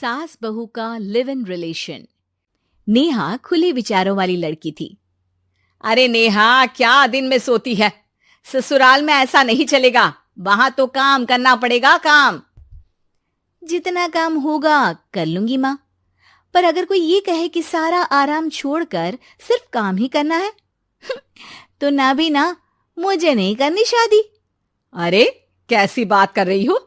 सास बहू का लिव इन रिलेशन। नेहा खुले विचारों वाली लड़की थी। अरे नेहा, क्या दिन में सोती है? ससुराल में ऐसा नहीं चलेगा, वहां तो काम करना पड़ेगा। काम जितना काम होगा कर लूंगी माँ, पर अगर कोई ये कहे कि सारा आराम छोड़कर सिर्फ काम ही करना है तो ना भी ना, मुझे नहीं करनी शादी। अरे कैसी बात कर रही हो?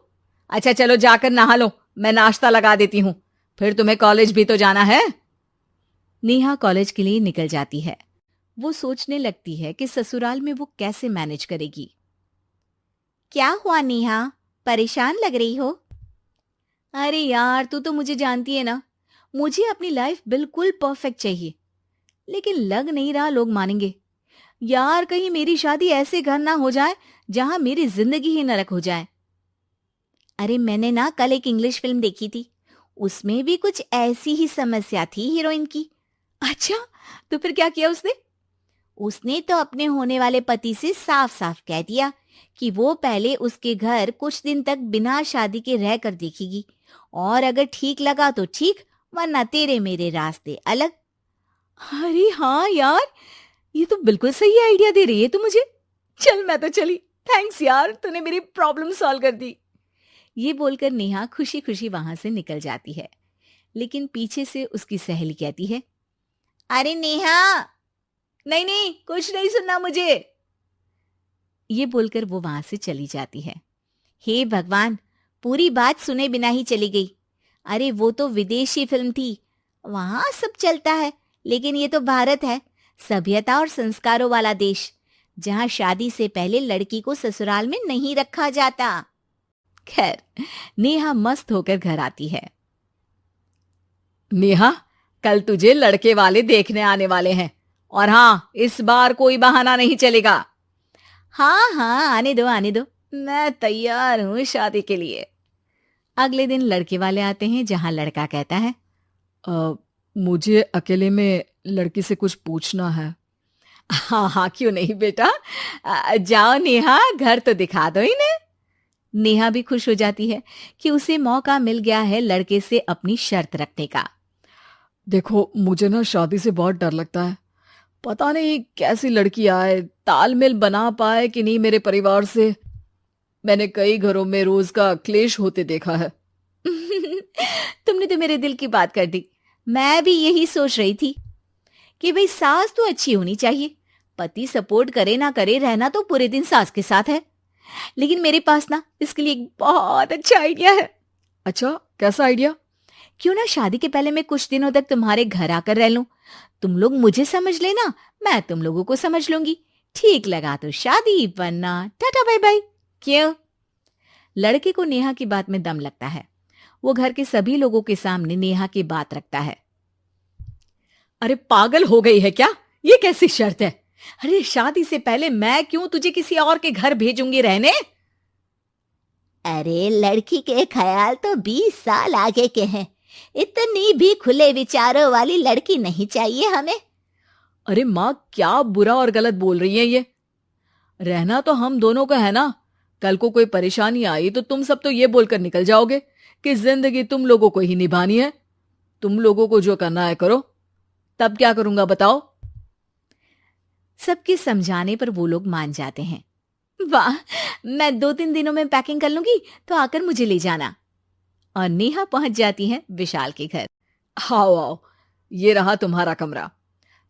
अच्छा चलो जाकर नहा लो, मैं नाश्ता लगा देती हूँ, फिर तुम्हें कॉलेज भी तो जाना है। नेहा कॉलेज के लिए निकल जाती है। वो सोचने लगती है कि ससुराल में वो कैसे मैनेज करेगी। क्या हुआ नेहा, परेशान लग रही हो? अरे यार, तू तो मुझे जानती है ना, मुझे अपनी लाइफ बिल्कुल परफेक्ट चाहिए, लेकिन लग नहीं रहा लोग मानेंगे। यार, कहीं मेरी शादी ऐसे घर ना हो जाए जहां मेरी जिंदगी ही नरक हो जाए। अरे मैंने ना कल एक इंग्लिश फिल्म देखी थी, उसमें भी कुछ ऐसी ही समस्या थी हीरोइन की। अच्छा, तो फिर क्या किया उसने? उसने तो अपने होने वाले पति से साफ साफ कह दिया कि वो पहले उसके घर कुछ दिन तक बिना शादी के रह कर देखेगी, और अगर ठीक लगा तो ठीक, वरना तेरे मेरे रास्ते अलग। अरे हाँ यार, ये तो बिल्कुल सही आइडिया दे रही है तू मुझे। चल मैं तो चली, थैंक्स यार, तूने मेरी प्रॉब्लम सॉल्व कर दी। ये बोलकर नेहा खुशी खुशी वहां से निकल जाती है, लेकिन पीछे से उसकी सहेली कहती है, अरे नेहा, नहीं नहीं, कुछ नहीं सुनना मुझे। ये बोलकर वो वहां से चली जाती है। हे भगवान, पूरी बात सुने बिना ही चली गई। अरे वो तो विदेशी फिल्म थी, वहां सब चलता है, लेकिन ये तो भारत है, सभ्यता और संस्कारों वाला देश, जहां शादी से पहले लड़की को ससुराल में नहीं रखा जाता। खैर, नेहा मस्त होकर घर आती है। नेहा, कल तुझे लड़के वाले देखने आने वाले हैं, और हाँ, इस बार कोई बहाना नहीं चलेगा। हाँ हाँ, आने दो आने दो, मैं तैयार हूं शादी के लिए। अगले दिन लड़के वाले आते हैं, जहां लड़का कहता है, मुझे अकेले में लड़की से कुछ पूछना है। हाँ हाँ, क्यों नहीं बेटा, जाओ नेहा, घर तो दिखा दो इन्हें। नेहा भी खुश हो जाती है कि उसे मौका मिल गया है लड़के से अपनी शर्त रखने का। देखो, मुझे ना शादी से बहुत डर लगता है, पता नहीं कैसी लड़की आए, तालमेल बना पाए कि नहीं मेरे परिवार से। मैंने कई घरों में रोज का क्लेश होते देखा है। तुमने तो मेरे दिल की बात कर दी। मैं भी यही सोच रही थी कि भाई सास तो अच्छी होनी चाहिए, पति सपोर्ट करे ना करे, रहना तो पूरे दिन सास के साथ है। लेकिन मेरे पास ना इसके लिए एक बहुत अच्छा आइडिया है। अच्छा, कैसा आइडिया? क्यों ना शादी के पहले मैं कुछ दिनों तक तुम्हारे घर आकर रह लूं, तुम लोग मुझे समझ लेना, मैं तुम लोगों को समझ लूंगी। ठीक लगा तो शादी, वरना टाटा बाय बाय। क्यों? लड़के को नेहा की बात में दम लगता है। वो घर के सभी लोगों के सामने नेहा की बात रखता है। अरे पागल हो गई है क्या? ये कैसी शर्त है? अरे शादी से पहले मैं क्यों तुझे किसी और के घर भेजूंगी रहने? अरे लड़की के ख्याल तो 20 साल आगे के हैं, इतनी भी खुले विचारों वाली लड़की नहीं चाहिए हमें। अरे माँ, क्या बुरा और गलत बोल रही है ये? रहना तो हम दोनों का है ना। कल को कोई परेशानी आई तो तुम सब तो ये बोलकर निकल जाओगे कि जिंदगी तुम लोगों को ही निभानी है, तुम लोगों को जो करना है करो। तब क्या करूंगा बताओ? सबके समझाने पर वो लोग मान जाते हैं। वाह, मैं 2-3 दिनों में पैकिंग कर लूंगी, तो आकर मुझे ले जाना। और नेहा पहुंच जाती है विशाल के घर। आओ आओ, ये रहा तुम्हारा कमरा।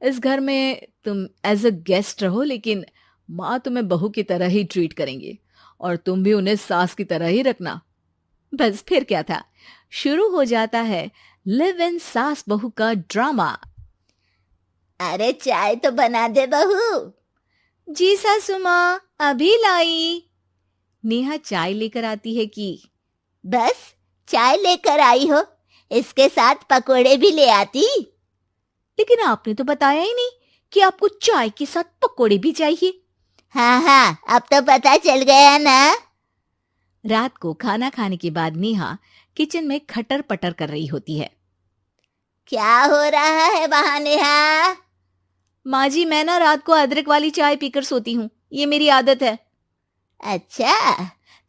इस घर में तुम एज अ गेस्ट रहो, लेकिन माँ तुम्हें बहू की तरह ही ट्रीट करेंगी, और तुम भी उन्हें सास की तरह ही रखना। बस फिर क्या था, शुरू हो जाता है लिव इन सास बहू का ड्रामा। अरे चाय तो बना दे बहू। जी सासू माँ, अभी लाई। नेहा चाय लेकर आती है कि बस चाय लेकर आई हो, इसके साथ पकोड़े भी ले आती। लेकिन आपने तो बताया ही नहीं कि आपको चाय के साथ पकोड़े भी चाहिए। हाँ हाँ, अब तो पता चल गया ना। रात को खाना खाने के बाद नेहा किचन में खटर पटर कर रही होती है। क्या हो रहा है वहां नेहा? माँ जी, मैं ना रात को अदरक वाली चाय पीकर सोती हूँ, ये मेरी आदत है। अच्छा,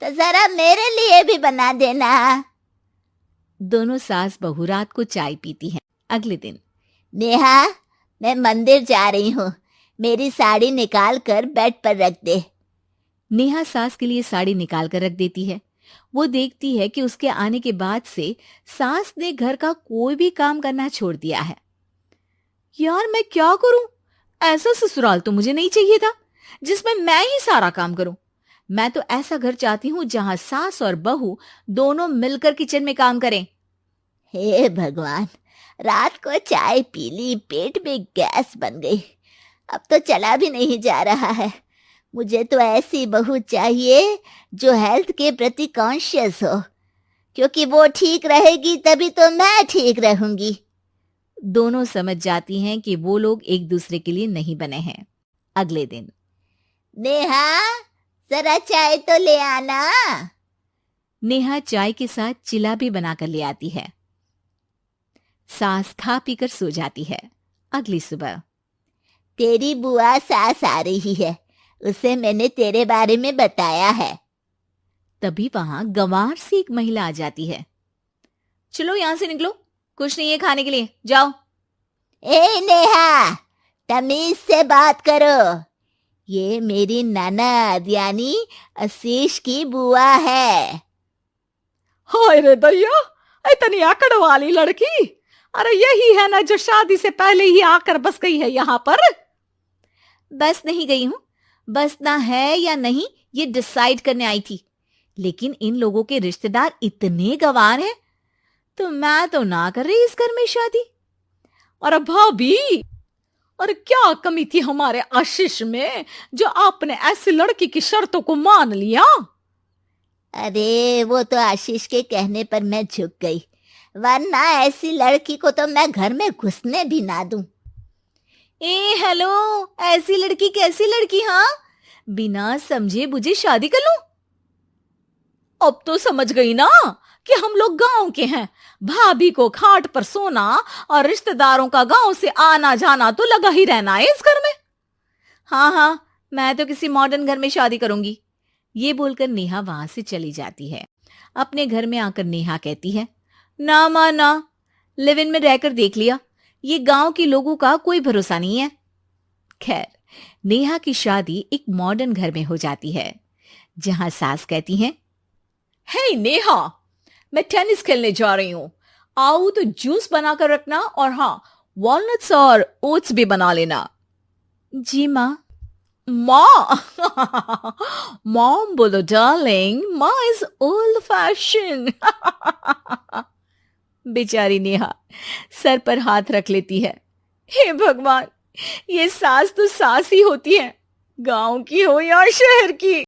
तो जरा मेरे लिए भी बना देना। दोनों सास बहू रात को चाय पीती हैं। अगले दिन, नेहा, मैं मंदिर जा रही हूँ, मेरी साड़ी निकाल कर बेड पर रख दे। नेहा सास के लिए साड़ी निकाल कर रख देती है। वो देखती है कि उसके आने के बाद से सास ने घर का कोई भी काम करना छोड़ दिया है। यार मैं क्या करूं? ऐसा ससुराल तो मुझे नहीं चाहिए था जिसमें मैं ही सारा काम करूं। मैं तो ऐसा घर चाहती हूं जहां सास और बहू दोनों मिलकर किचन में काम करें। हे भगवान, रात को चाय पी ली, पेट में गैस बन गई, अब तो चला भी नहीं जा रहा है। मुझे तो ऐसी बहू चाहिए जो हेल्थ के प्रति कॉन्शियस हो, क्योंकि वो ठीक रहेगी तभी तो मैं ठीक रहूंगी। दोनों समझ जाती हैं कि वो लोग एक दूसरे के लिए नहीं बने हैं। अगले दिन, नेहा, जरा चाय तो ले आना। नेहा चाय के साथ चिला भी बनाकर ले आती है। सास खा पीकर सो जाती है। अगली सुबह, तेरी बुआ सास आ रही है, उसे मैंने तेरे बारे में बताया है। तभी वहां गंवार से एक महिला आ जाती है। चलो यहां से निकलो, कुछ नहीं है खाने के लिए, जाओ। ए नेहा, तमीज से बात करो, ये मेरी ननद यानी आशीष की बुआ है। हाय रे दैया, इतनी आकड़ वाली लड़की! अरे यही है ना जो शादी से पहले ही आकर बस गई है यहाँ पर। बस नहीं गई हूं, बसना है या नहीं ये डिसाइड करने आई थी, लेकिन इन लोगों के रिश्तेदार इतने गंवार हैं तो मैं तो ना कर रही इस घर में शादी। और भाभी, और क्या कमी थी हमारे आशीष में जो आपने ऐसी लड़की की शर्तों को मान लिया? अरे वो तो आशीष के कहने पर मैं झुक गई, वरना ऐसी लड़की को तो मैं घर में घुसने भी ना दूं। ए हेलो, ऐसी लड़की कैसी लड़की? हाँ, बिना समझे बुझे शादी कर लूं? अब तो समझ गई ना कि हम लोग गांव के हैं। भाभी को खाट पर सोना और रिश्तेदारों का गांव से आना जाना तो लगा ही रहना है इस घर में। हाँ हाँ, मैं तो किसी मॉडर्न घर में शादी करूंगी। ये बोलकर नेहा वहां से चली जाती है। अपने घर में आकर नेहा कहती है, ना मां ना, लिव इन में रहकर देख लिया, ये गांव के लोगों का कोई भरोसा नहीं है। खैर, नेहा की शादी एक मॉडर्न घर में हो जाती है, जहां सास कहती हैं, हे नेहा, मैं टेनिस खेलने जा रही हूं, आओ तो जूस बनाकर रखना, और हाँ, वॉलनट्स और ओट्स भी बना लेना। जी माँ। माँ मॉम बोलो डार्लिंग, माँ इज ओल्ड फैशन। बेचारी नेहा सर पर हाथ रख लेती है। हे भगवान, ये सास तो सास ही होती है, गांव की हो या शहर की।